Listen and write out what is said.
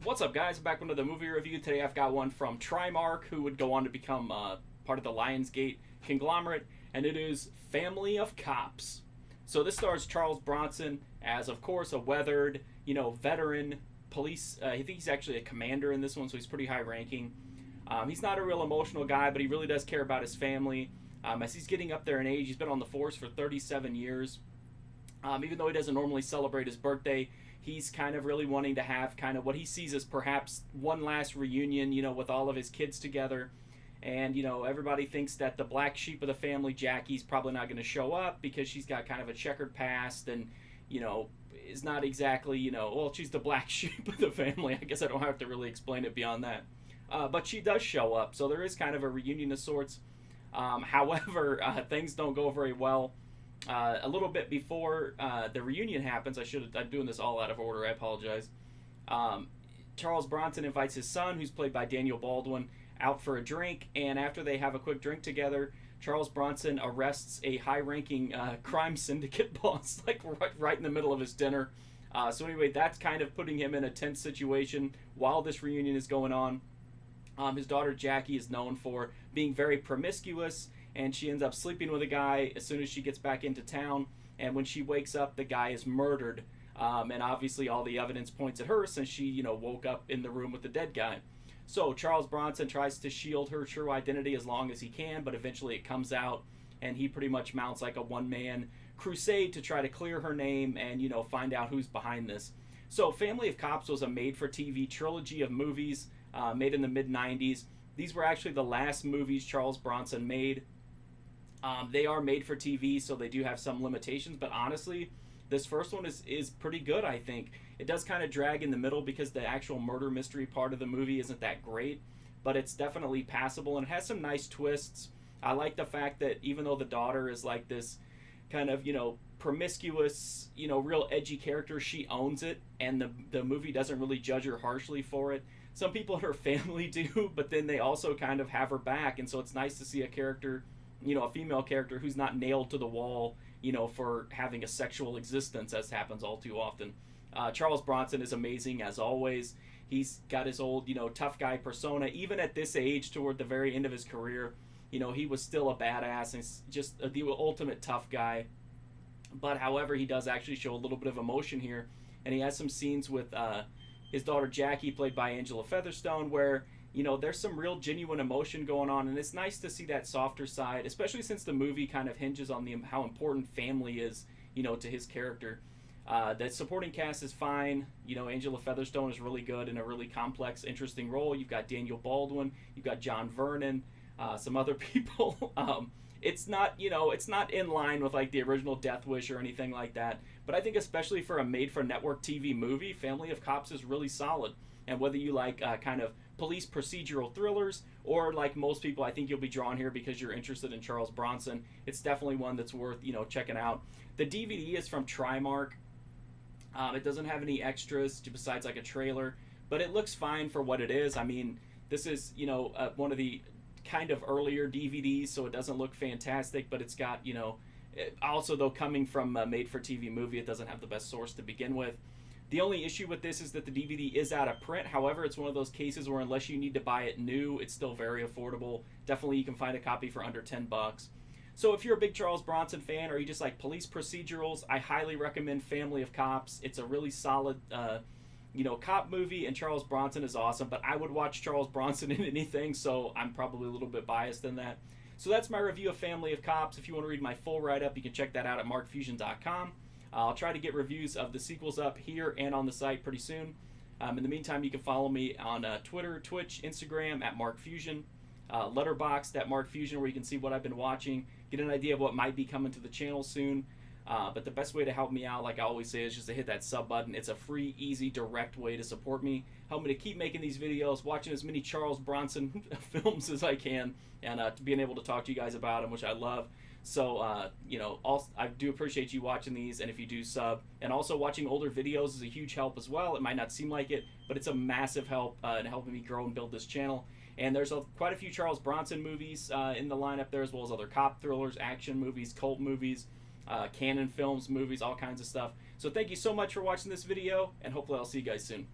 What's up, guys? Back with another movie review. Today I've got one from Trimark, who would go on to become part of the Lionsgate conglomerate, and it is Family of Cops. So this stars Charles Bronson as, of course, a weathered, veteran police. I think he's actually a commander in this one, so he's pretty high ranking. He's not a real emotional guy, but he really does care about his family. As he's getting up there in age, he's been on the force for 37 years. Even though he doesn't normally celebrate his birthday, he's kind of really wanting to have kind of what he sees as perhaps one last reunion, with all of his kids together. And, everybody thinks that the black sheep of the family, Jackie's probably not going to show up because she's got kind of a checkered past and, is not exactly, well, she's the black sheep of the family. I guess I don't have to really explain it beyond that. But she does show up, so there is kind of a reunion of sorts. However, things don't go very well. A little bit before the reunion happens, I'm doing this all out of order, I apologize. Charles Bronson invites his son, who's played by Daniel Baldwin, out for a drink, and after they have a quick drink together, Charles Bronson arrests a high-ranking crime syndicate boss, like right in the middle of his dinner. So anyway, that's kind of putting him in a tense situation while this reunion is going on. His daughter Jackie is known for being very promiscuous, and she ends up sleeping with a guy as soon as she gets back into town. And when she wakes up, the guy is murdered. And obviously all the evidence points at her since she, woke up in the room with the dead guy. So Charles Bronson tries to shield her true identity as long as he can, but eventually it comes out, and he pretty much mounts like a one-man crusade to try to clear her name and, find out who's behind this. So Family of Cops was a made-for-TV trilogy of movies made in the mid-90s. These were actually the last movies Charles Bronson made. They are made for TV, so they do have some limitations, but honestly, this first one is pretty good, I think. It does kind of drag in the middle because the actual murder mystery part of the movie isn't that great, but it's definitely passable, and it has some nice twists. I like the fact that even though the daughter is like this kind of, promiscuous, real edgy character, she owns it, and the movie doesn't really judge her harshly for it. Some people in her family do, but then they also kind of have her back, and so it's nice to see a character, a female character who's not nailed to the wall, for having a sexual existence, as happens all too often. Charles Bronson is amazing, as always. He's got his old, tough guy persona. Even at this age, toward the very end of his career, he was still a badass and just the ultimate tough guy. But, however, he does actually show a little bit of emotion here. And he has some scenes with his daughter Jackie, played by Angela Featherstone, where there's some real genuine emotion going on, and it's nice to see that softer side, especially since the movie kind of hinges on how important family is, to his character. The supporting cast is fine. Angela Featherstone is really good in a really complex, interesting role. You've got Daniel Baldwin, you've got John Vernon, some other people. It's not, it's not in line with like the original Death Wish or anything like that. But I think especially for a made-for-network TV movie, Family of Cops is really solid. And whether you like kind of police procedural thrillers, or like most people, I think you'll be drawn here because you're interested in Charles Bronson. It's definitely one that's worth, checking out. The DVD is from Trimark. It doesn't have any extras besides like a trailer, but it looks fine for what it is. I mean, this is, one of the kind of earlier DVDs, so it doesn't look fantastic, but it's got, also though coming from a made-for-TV movie, it doesn't have the best source to begin with. The only issue with this is that the DVD is out of print. However, it's one of those cases where unless you need to buy it new, it's still very affordable. Definitely you can find a copy for under $10. So if you're a big Charles Bronson fan, or you just like police procedurals, I highly recommend Family of Cops. It's a really solid, cop movie, and Charles Bronson is awesome. But I would watch Charles Bronson in anything, so I'm probably a little bit biased in that. So that's my review of Family of Cops. If you want to read my full write-up, you can check that out at markfusion.com. I'll try to get reviews of the sequels up here and on the site pretty soon. In the meantime, you can follow me on Twitter, Twitch, Instagram at markfusion, Letterboxd at markfusion, where you can see what I've been watching, get an idea of what might be coming to the channel soon. But the best way to help me out, like I always say, is just to hit that sub button. It's a free, easy, direct way to support me. Help me to keep making these videos, watching as many Charles Bronson films as I can, and being able to talk to you guys about them, which I love. So, also, I do appreciate you watching these, and if you do sub, and also watching older videos is a huge help as well. It might not seem like it, but it's a massive help in helping me grow and build this channel. And there's quite a few Charles Bronson movies in the lineup there, as well as other cop thrillers, action movies, cult movies, canon films, movies, all kinds of stuff. So thank you so much for watching this video, and hopefully I'll see you guys soon.